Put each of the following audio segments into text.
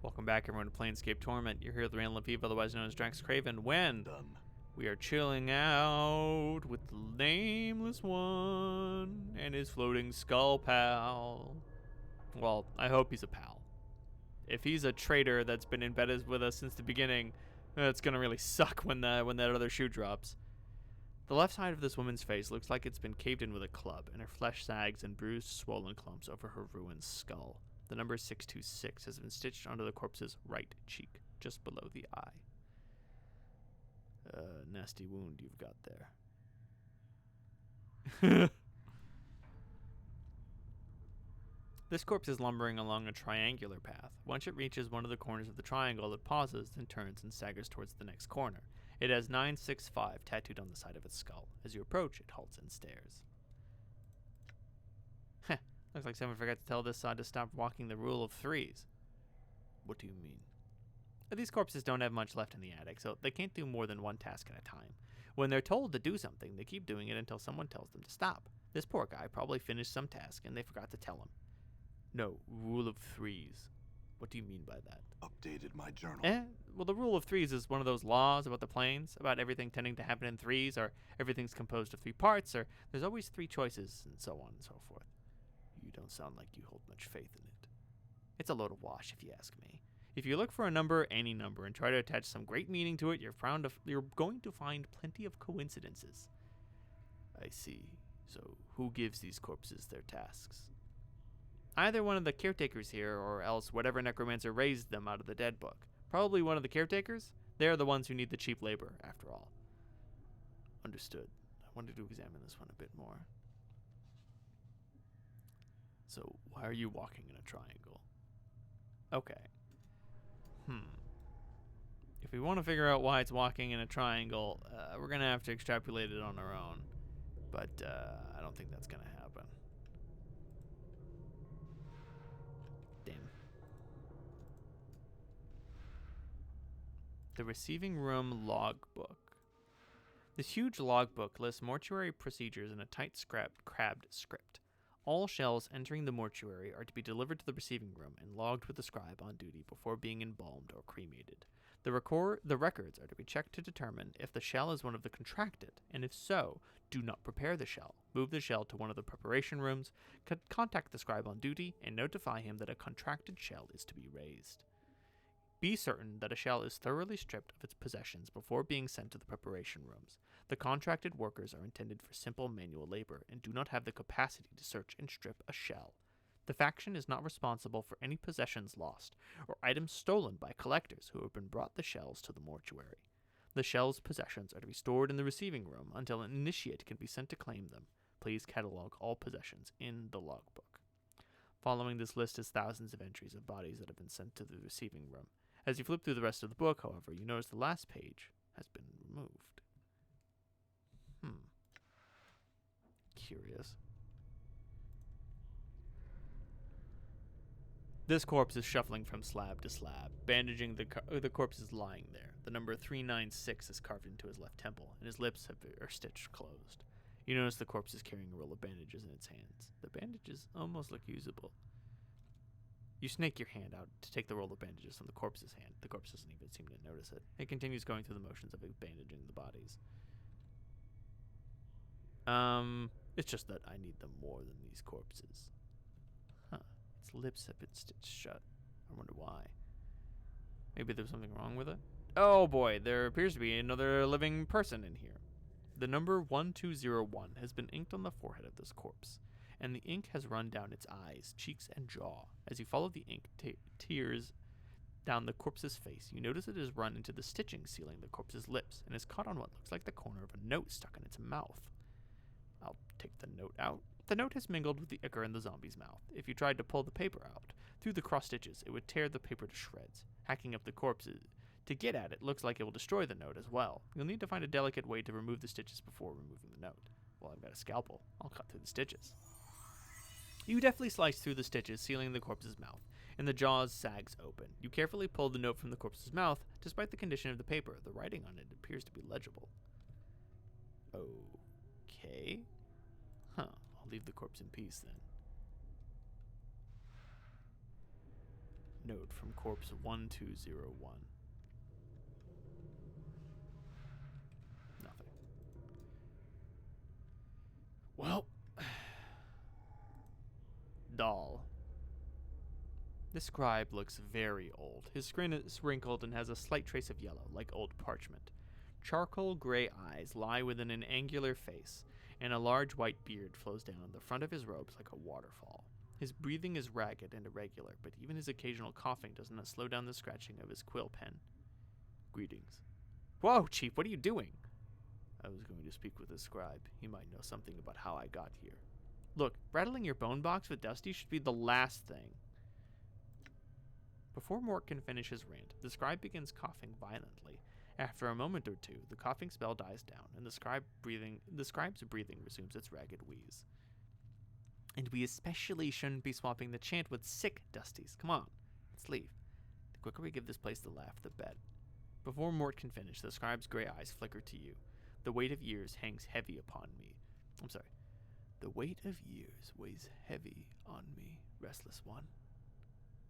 Welcome back, everyone, to Planescape Torment. You're here with Randall Lefebvre, otherwise known as DraxxKraven, when we are chilling out with the nameless one and his floating skull pal. Well, I hope he's a pal. If he's a traitor that's been embedded with us since the beginning, it's gonna really suck when that other shoe drops. The left side of this woman's face looks like it's been caved in with a club, and her flesh sags in bruised, swollen clumps over her ruined skull. The number 626 has been stitched onto the corpse's right cheek, just below the eye. Nasty wound you've got there. This corpse is lumbering along a triangular path. Once it reaches one of the corners of the triangle, it pauses, then turns and staggers towards the next corner. It has 965 tattooed on the side of its skull. As you approach, it halts and stares. Heh. Looks like someone forgot to tell this side to stop walking the rule of threes. What do you mean? These corpses don't have much left in the attic, so they can't do more than one task at a time. When they're told to do something, they keep doing it until someone tells them to stop. This poor guy probably finished some task and they forgot to tell him. No, rule of threes. What do you mean by that? Updated my journal. Well, the rule of threes is one of those laws about the planes, about everything tending to happen in threes, or everything's composed of three parts, or there's always three choices, and so on and so forth. You don't sound like you hold much faith in it. It's a load of wash, if you ask me. If you look for a number, any number, and try to attach some great meaning to it, you're going to find plenty of coincidences. I see. So, who gives these corpses their tasks? Either one of the caretakers here, or else whatever necromancer raised them out of the dead book. Probably one of the caretakers. They're the ones who need the cheap labor, after all. Understood. I wanted to examine this one a bit more. So, why are you walking in a triangle? Okay. If we want to figure out why it's walking in a triangle, we're going to have to extrapolate it on our own. But I don't think that's going to happen. Damn. The receiving room logbook. This huge logbook lists mortuary procedures in a tight, crabbed script. All shells entering the mortuary are to be delivered to the receiving room and logged with the scribe on duty before being embalmed or cremated. The records are to be checked to determine if the shell is one of the contracted, and if so, do not prepare the shell. Move the shell to one of the preparation rooms, contact the scribe on duty, and notify him that a contracted shell is to be raised. Be certain that a shell is thoroughly stripped of its possessions before being sent to the preparation rooms. The contracted workers are intended for simple manual labor and do not have the capacity to search and strip a shell. The faction is not responsible for any possessions lost or items stolen by collectors who have been brought the shells to the mortuary. The shell's possessions are to be stored in the receiving room until an initiate can be sent to claim them. Please catalog all possessions in the logbook. Following this list is thousands of entries of bodies that have been sent to the receiving room. As you flip through the rest of the book, however, you notice the last page has been removed. Curious. This corpse is shuffling from slab to slab. Bandaging the corpse is lying there. The number 396 is carved into his left temple, and his lips are stitched closed. You notice the corpse is carrying a roll of bandages in its hands. The bandages almost look usable. You snake your hand out to take the roll of bandages from the corpse's hand. The corpse doesn't even seem to notice it. It continues going through the motions of bandaging the bodies. It's just that I need them more than these corpses. Its lips have been stitched shut. I wonder why. Maybe there's something wrong with it? Oh boy, there appears to be another living person in here. The number 1201 has been inked on the forehead of this corpse, and the ink has run down its eyes, cheeks, and jaw. As you follow the ink tears down the corpse's face, you notice it has run into the stitching sealing the corpse's lips, and is caught on what looks like the corner of a note stuck in its mouth. I'll take the note out. The note has mingled with the ichor in the zombie's mouth. If you tried to pull the paper out, through the cross stitches, it would tear the paper to shreds. Hacking up the corpse to get at it looks like it will destroy the note as well. You'll need to find a delicate way to remove the stitches before removing the note. Well, I've got a scalpel. I'll cut through the stitches. You deftly slice through the stitches, sealing the corpse's mouth, and the jaws sags open. You carefully pull the note from the corpse's mouth. Despite the condition of the paper, the writing on it appears to be legible. Okay. I'll leave the corpse in peace then. Note from Corpse 1201. Nothing. Well. Doll. The scribe looks very old. His skin is wrinkled and has a slight trace of yellow, like old parchment. Charcoal gray eyes lie within an angular face, and a large white beard flows down the front of his robes like a waterfall. His breathing is ragged and irregular, but even his occasional coughing does not slow down the scratching of his quill pen. Greetings. Whoa, Chief, what are you doing? I was going to speak with the scribe. He might know something about how I got here. Look, rattling your bone box with Dusty should be the last thing. Before Mort can finish his rant, the scribe begins coughing violently. After a moment or two, the coughing spell dies down, and the scribe's breathing resumes its ragged wheeze. And we especially shouldn't be swapping the chant with sick Dusties. Come on, let's leave. The quicker we give this place the laugh, the better. Before Mort can finish, the scribe's gray eyes flicker to you. The weight of years hangs heavy upon me. I'm sorry. The weight of years weighs heavy on me, restless one.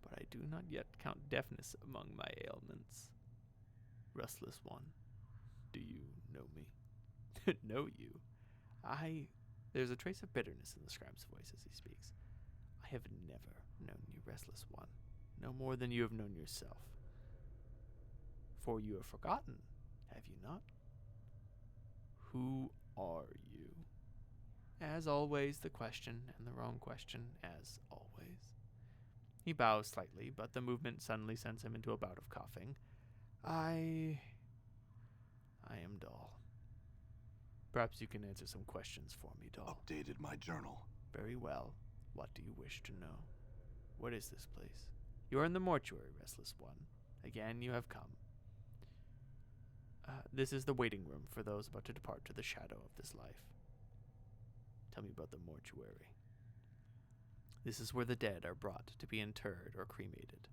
But I do not yet count deafness among my ailments. Restless one, do you know me? Know you? There's a trace of bitterness in the scribe's voice as he speaks. I have never known you, restless one, no more than you have known yourself. For you have forgotten, have you not? Who are you? As always, the question, and the wrong question, as always. He bows slightly, but the movement suddenly sends him into a bout of coughing. I am Doll. Perhaps you can answer some questions for me, Doll. Updated my journal. Very well. What do you wish to know? What is this place? You are in the mortuary, restless one. Again, you have come. This is the waiting room for those about to depart to the shadow of this life. Tell me about the mortuary. This is where the dead are brought to be interred or cremated.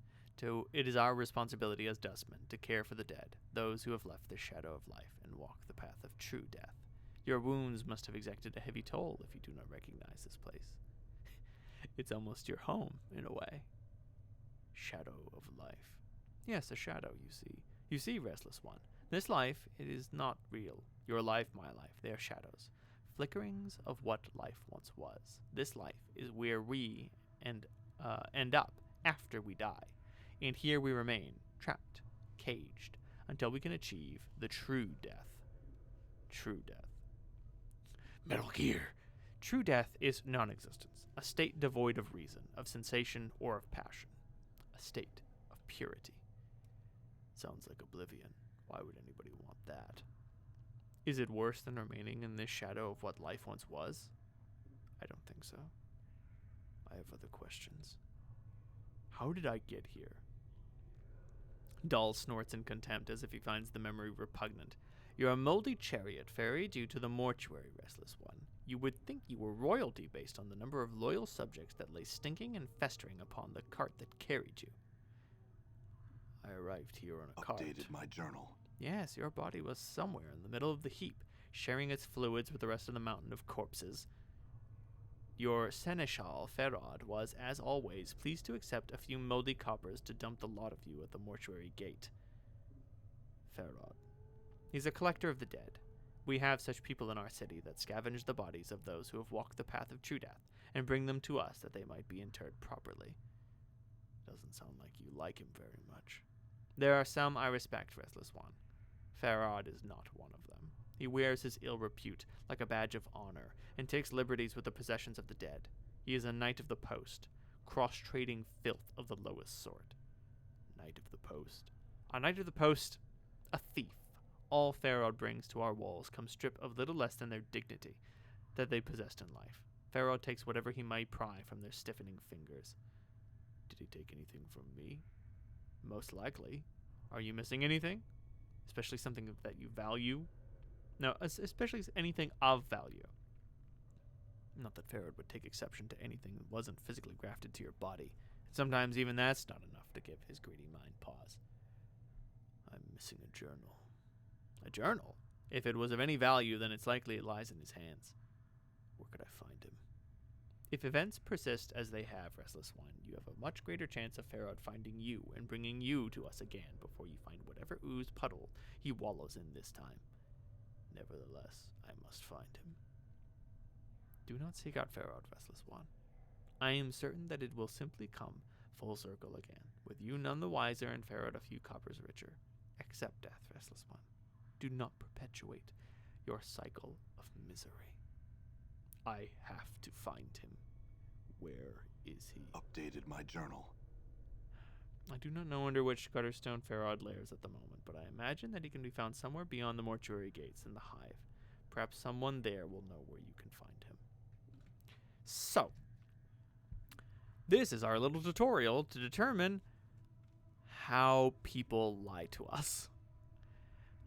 It is our responsibility as dustmen to care for the dead, those who have left the shadow of life and walk the path of true death. Your wounds must have exacted a heavy toll if you do not recognize this place. It's almost your home, in a way. Shadow of life. Yes, a shadow, you see. You see, restless one. This life, it is not real. Your life, my life, they are shadows. Flickerings of what life once was. This life is where we end up after we die. And here we remain, trapped, caged, until we can achieve the true death. True death. Metal Gear. True death is non-existence, a state devoid of reason, of sensation, or of passion. A state of purity. Sounds like oblivion. Why would anybody want that? Is it worse than remaining in this shadow of what life once was? I don't think so. I have other questions. How did I get here? Doll snorts in contempt as if he finds the memory repugnant. You're a moldy chariot ferried you to the mortuary, restless one. You would think you were royalty based on the number of loyal subjects that lay stinking and festering upon the cart that carried you. I arrived here on a cart. Updated my journal. Yes, your body was somewhere in the middle of the heap, sharing its fluids with the rest of the mountain of corpses. Your seneschal, Ferrod, was, as always, pleased to accept a few moldy coppers to dump the lot of you at the mortuary gate. Ferrod. He's a collector of the dead. We have such people in our city that scavenge the bodies of those who have walked the path of true death and bring them to us that they might be interred properly. Doesn't sound like you like him very much. There are some I respect, restless one. Ferrod is not one of them. He wears his ill repute like a badge of honor and takes liberties with the possessions of the dead. He is a knight of the post, cross-trading filth of the lowest sort. Knight of the post. A knight of the post, a thief. All Ferrod brings to our walls comes stripped of little less than their dignity that they possessed in life. Ferrod takes whatever he might pry from their stiffening fingers. Did he take anything from me? Most likely. Are you missing anything? Especially something that you value? No, especially anything of value. Not that Ferrod would take exception to anything that wasn't physically grafted to your body. And sometimes even that's not enough to give his greedy mind pause. I'm missing a journal. A journal? If it was of any value, then it's likely it lies in his hands. Where could I find him? If events persist as they have, Restless One, you have a much greater chance of Farod finding you and bringing you to us again before you find whatever ooze puddle he wallows in this time. Nevertheless, I must find him. Do not seek out Farod, Restless One. I am certain that it will simply come full circle again, with you none the wiser and Farod a few coppers richer. Accept death, Restless One. Do not perpetuate your cycle of misery. I have to find him. Where is he? Updated my journal. I do not know under which Gutterstone Farod lairs at the moment, but I imagine that he can be found somewhere beyond the mortuary gates in the hive. Perhaps someone there will know where you can find him. So, this is our little tutorial to determine how people lie to us.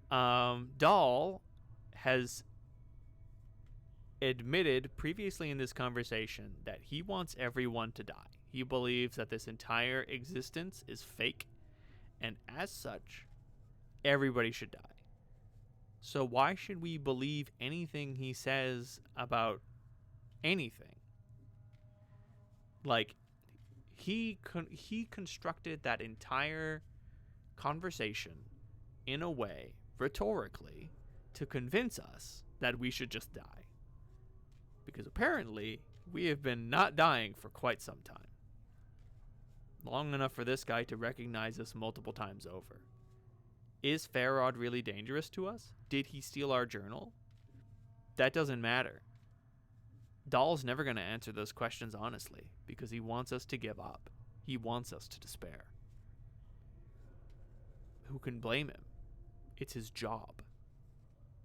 Dahl has admitted previously in this conversation that he wants everyone to die. He believes that this entire existence is fake, and as such, everybody should die. So why should we believe anything he says about anything? Like, he constructed that entire conversation in a way, rhetorically, to convince us that we should just die. Because apparently, we have been not dying for quite some time. Long enough for this guy to recognize us multiple times over. Is Farod really dangerous to us? Did he steal our journal? That doesn't matter. Dahl's never going to answer those questions honestly, because he wants us to give up. He wants us to despair. Who can blame him? It's his job.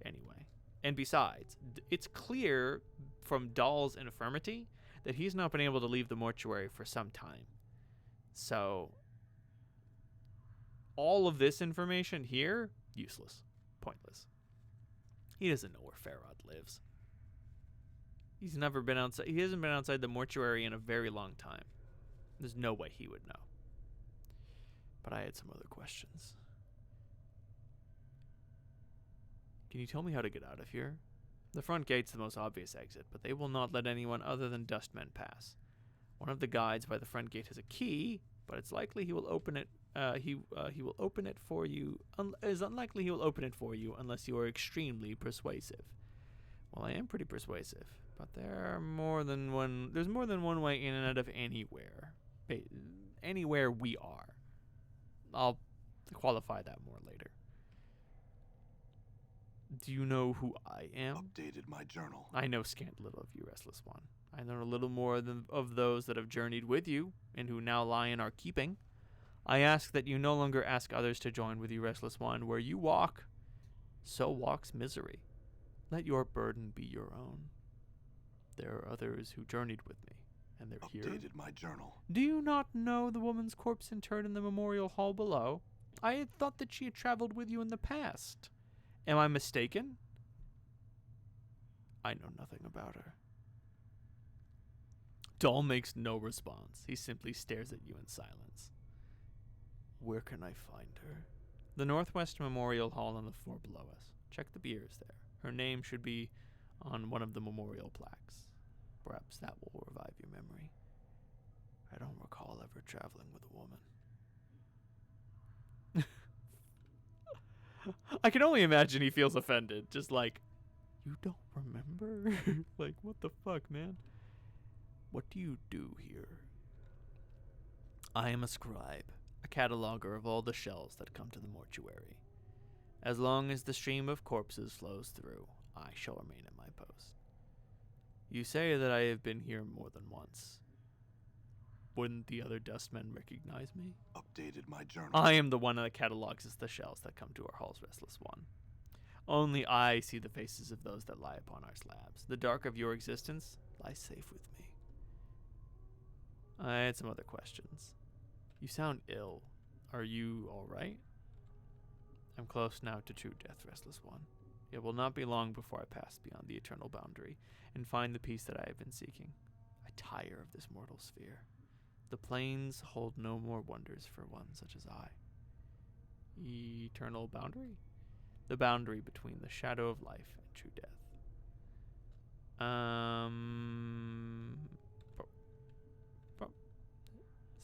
Anyway. And besides, it's clear from Dahl's infirmity that he's not been able to leave the mortuary for some time. So, all of this information here, useless, pointless. He doesn't know where Farod lives. He's never been outside. He hasn't been outside the mortuary in a very long time. There's no way he would know. But I had some other questions. Can you tell me how to get out of here? The front gate's the most obvious exit, but they will not let anyone other than dustmen pass. One of the guides by the front gate has a key, but it's likely he will open it. He will open it for you. It's unlikely he will open it for you unless you are extremely persuasive. Well, I am pretty persuasive, but there's more than one way in and out of anywhere. Anywhere we are. I'll qualify that more later. Do you know who I am? Updated my journal. I know scant little of you, Restless One. I know a little more of those that have journeyed with you, and who now lie in our keeping. I ask that you no longer ask others to join with you, Restless One. Where you walk, so walks misery. Let your burden be your own. There are others who journeyed with me, and they're here. Updated my journal. Do you not know the woman's corpse interred in the memorial hall below? I had thought that she had traveled with you in the past. Am I mistaken? I know nothing about her. Dahl makes no response. He simply stares at you in silence. Where can I find her? The Northwest Memorial Hall on the floor below us. Check the biers there. Her name should be on one of the memorial plaques. Perhaps that will revive your memory. I don't recall ever traveling with a woman. I can only imagine he feels offended. Just like, you don't remember? Like, what the fuck, man? What do you do here? I am a scribe, a cataloger of all the shells that come to the mortuary. As long as the stream of corpses flows through, I shall remain at my post. You say that I have been here more than once. Wouldn't the other dustmen recognize me? Updated my journal. I am the one that catalogs the shells that come to our halls, Restless One. Only I see the faces of those that lie upon our slabs. The dark of your existence lies safe with me. I had some other questions. You sound ill. Are you alright? I'm close now to true death, Restless One. It will not be long before I pass beyond the eternal boundary and find the peace that I have been seeking. I tire of this mortal sphere. The plains hold no more wonders for one such as I. Eternal boundary? The boundary between the shadow of life and true death.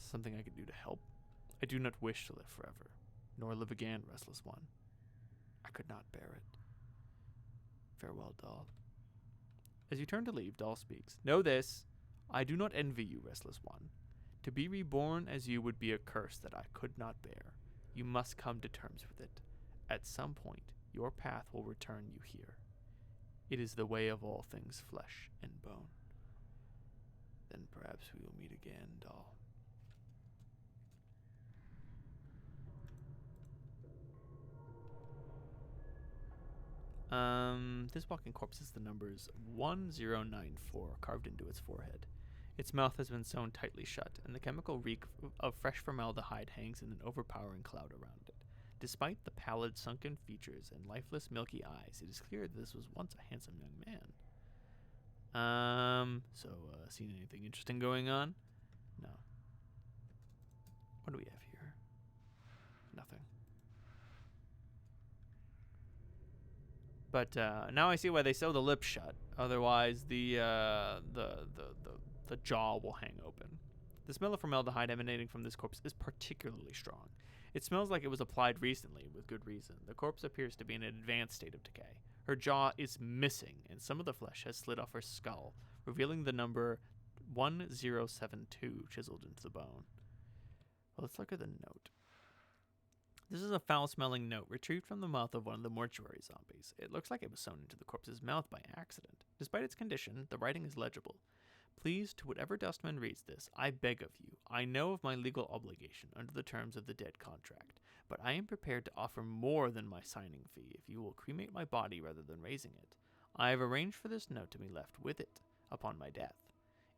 something I could do to help? I do not wish to live forever, nor live again, restless one. I could not bear it. Farewell, doll. As you turn to leave, Doll speaks. Know this, I do not envy you, restless one. To be reborn as you would be a curse that I could not bear. You must come to terms with it. At some point, your path will return you here. It is the way of all things flesh and bone. Then perhaps we will meet again, doll. This walking corpse has the numbers 1094 carved into its forehead. Its mouth has been sewn tightly shut, and the chemical reek of fresh formaldehyde hangs in an overpowering cloud around it. Despite the pallid, sunken features and lifeless, milky eyes, it is clear that this was once a handsome young man. Seen anything interesting going on? No. What do we have here? Nothing. But now I see why they sew the lips shut. Otherwise, the jaw will hang open. The smell of formaldehyde emanating from this corpse is particularly strong. It smells like it was applied recently, with good reason. The corpse appears to be in an advanced state of decay. Her jaw is missing, and some of the flesh has slid off her skull, revealing the number 1072 chiseled into the bone. Well, let's look at the note. This is a foul-smelling note retrieved from the mouth of one of the mortuary zombies. It looks like it was sewn into the corpse's mouth by accident. Despite its condition, the writing is legible. Please, to whatever dustman reads this, I beg of you, I know of my legal obligation under the terms of the dead contract, but I am prepared to offer more than my signing fee if you will cremate my body rather than raising it. I have arranged for this note to be left with it upon my death.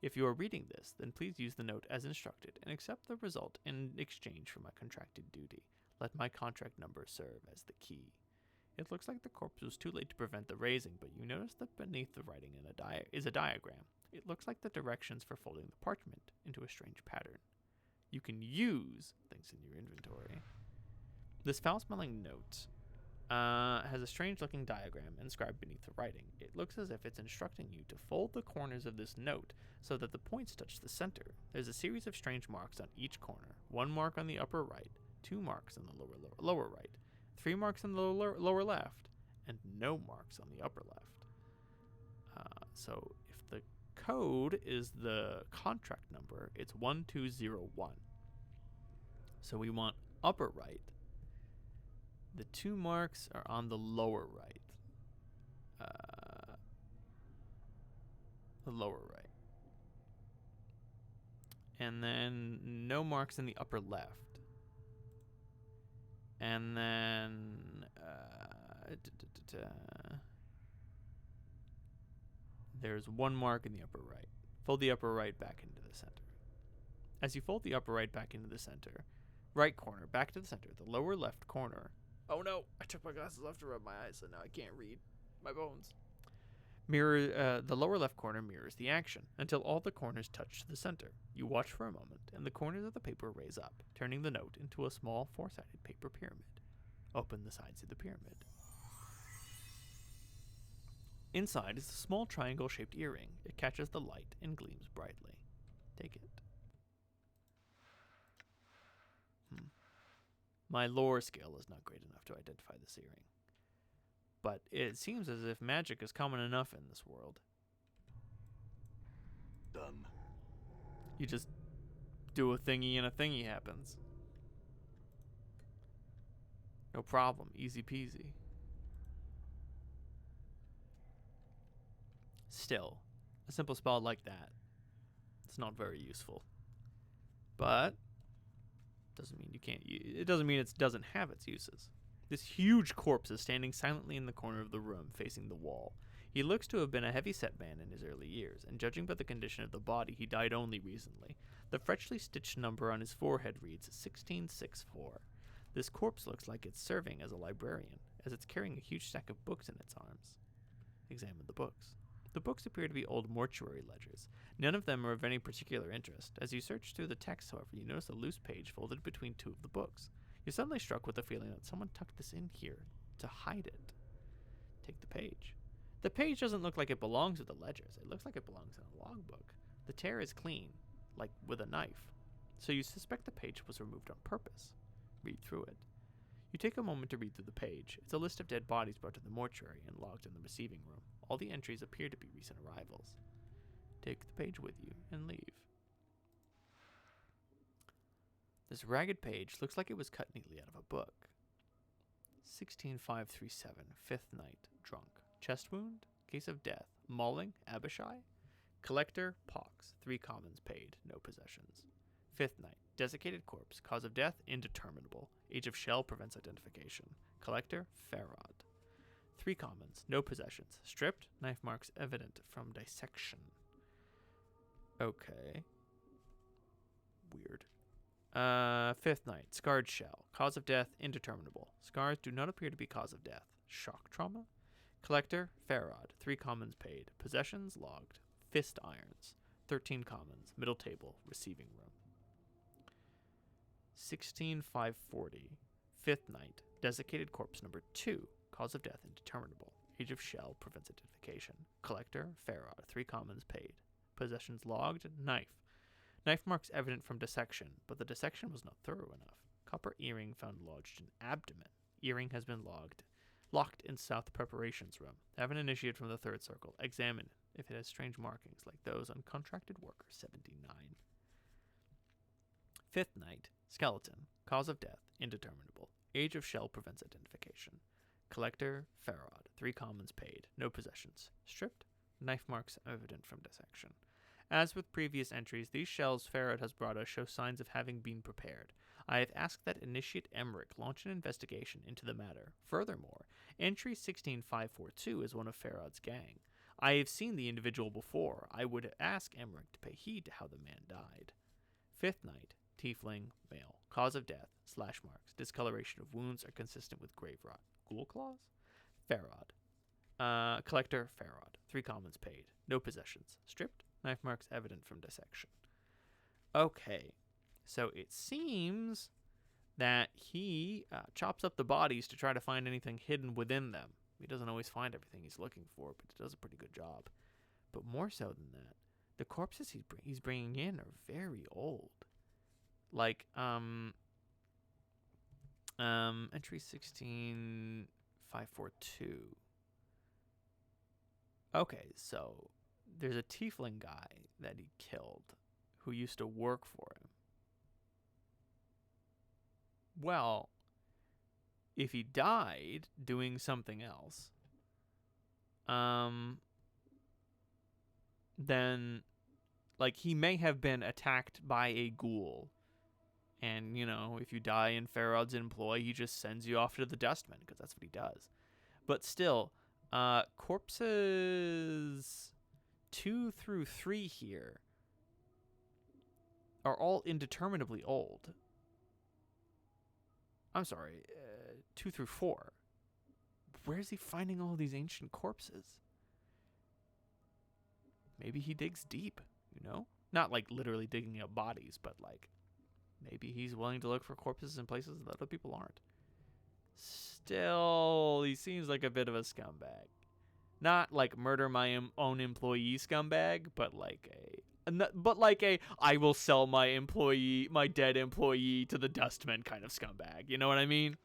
If you are reading this, then please use the note as instructed and accept the result in exchange for my contracted duty. Let my contract number serve as the key. It looks like the corpse was too late to prevent the raising, but you notice that beneath the writing is a diagram. It looks like the directions for folding the parchment into a strange pattern. You can use things in your inventory. This foul-smelling note has a strange-looking diagram inscribed beneath the writing. It looks as if it's instructing you to fold the corners of this note so that the points touch the center. There's a series of strange marks on each corner. 1 mark on the upper right, 2 marks on the lower right, 3 marks on the lower left, and no marks on the upper left. So if the code is the contract number, it's 1201. So we want upper right. The 2 marks are on the lower right. The lower right. And then no marks in the upper left. And then there's 1 mark in the upper right. Fold the upper right back into the center. As you fold the upper right back into the center, right corner back to the center, the lower left corner. Oh no, I took my glasses off to rub my eyes, so now I can't read my bones. The lower left corner mirrors the action until all the corners touch the center. You watch for a moment, and the corners of the paper raise up, turning the note into a small 4-sided paper pyramid. Open the sides of the pyramid. Inside is a small triangle-shaped earring. It catches the light and gleams brightly. Take it. My lore skill is not great enough to identify this earring. But it seems as if magic is common enough in this world. Done. You just do a thingy and a thingy happens. No problem. Easy peasy. Still, a simple spell like that, it's not very useful. But doesn't mean you can't. It doesn't mean it doesn't have its uses. This huge corpse is standing silently in the corner of the room, facing the wall. He looks to have been a heavy-set man in his early years, and judging by the condition of the body, he died only recently. The freshly stitched number on his forehead reads 1664. This corpse looks like it's serving as a librarian, as it's carrying a huge stack of books in its arms. Examine the books. The books appear to be old mortuary ledgers. None of them are of any particular interest. As you search through the text, however, you notice a loose page folded between 2 of the books. You're suddenly struck with the feeling that someone tucked this in here to hide it. Take the page. The page doesn't look like it belongs with the ledgers. It looks like it belongs in a logbook. The tear is clean, like with a knife. so you suspect the page was removed on purpose. Read through it. You take a moment to read through the page. It's a list of dead bodies brought to the mortuary and logged in the receiving room. All the entries appear to be recent arrivals. Take the page with you and leave. This ragged page looks like it was cut neatly out of a book. 16537, 5th night, drunk. Chest wound, case of death, mauling, Abishai. Collector, pox, 3 commons paid, no possessions. 5th night, desiccated corpse, cause of death, indeterminable. Age of shell prevents identification. Collector, Farod. 3 commons, no possessions. Stripped, knife marks evident from dissection. Okay. Weird. 5th night, scarred shell. Cause of death, indeterminable. Scars do not appear to be cause of death. Shock trauma. Collector, Farod. 3 commons paid. Possessions logged. Fist irons. 13 commons. Middle table. Receiving room. 16540. 5th night. Desiccated corpse number 2. Cause of death, indeterminable. Age of shell prevents identification. Collector, Farod. 3 commons paid. Possessions logged. Knife. Knife marks evident from dissection, but the dissection was not thorough enough. Copper earring found lodged in abdomen. Earring has been locked in south preparations room. Have an initiate from the 3rd circle. Examine if it has strange markings like those on contracted worker 79. 5th night, skeleton. Cause of death, indeterminable. Age of shell prevents identification. Collector, Farod. 3 commons paid. No possessions. Stripped. Knife marks evident from dissection. As with previous entries, these shells Farod has brought us show signs of having been prepared. I have asked that Initiate Emmerich launch an investigation into the matter. Furthermore, entry 16542 is one of Farod's gang. I have seen the individual before. I would ask Emmerich to pay heed to how the man died. 5th night, tiefling, male. Cause of death, slash marks. Discoloration of wounds are consistent with grave rot. Ghoul claws? Farod. Collector, Farod. 3 commons paid. No possessions. Stripped. Knife marks evident from dissection. Okay, so it seems that he chops up the bodies to try to find anything hidden within them. He doesn't always find everything he's looking for, but he does a pretty good job. But more so than that, the corpses he's bringing in are very old. Like, entry 16542. Okay, so there's a tiefling guy that he killed who used to work for him. Well, if he died doing something else, then, like, he may have been attacked by a ghoul. And, you know, if you die in Farod's employ, he just sends you off to the dustbin, because that's what he does. But still, corpses 2 through 3 here are all indeterminably old. I'm sorry, 2 through 4. Where's he finding all these ancient corpses? Maybe he digs deep, you know? Not like literally digging up bodies, but like maybe he's willing to look for corpses in places that other people aren't. Still, he seems like a bit of a scumbag. Not like murder my own employee scumbag, but like a I will sell my dead employee to the dustman kind of scumbag. You know what I mean?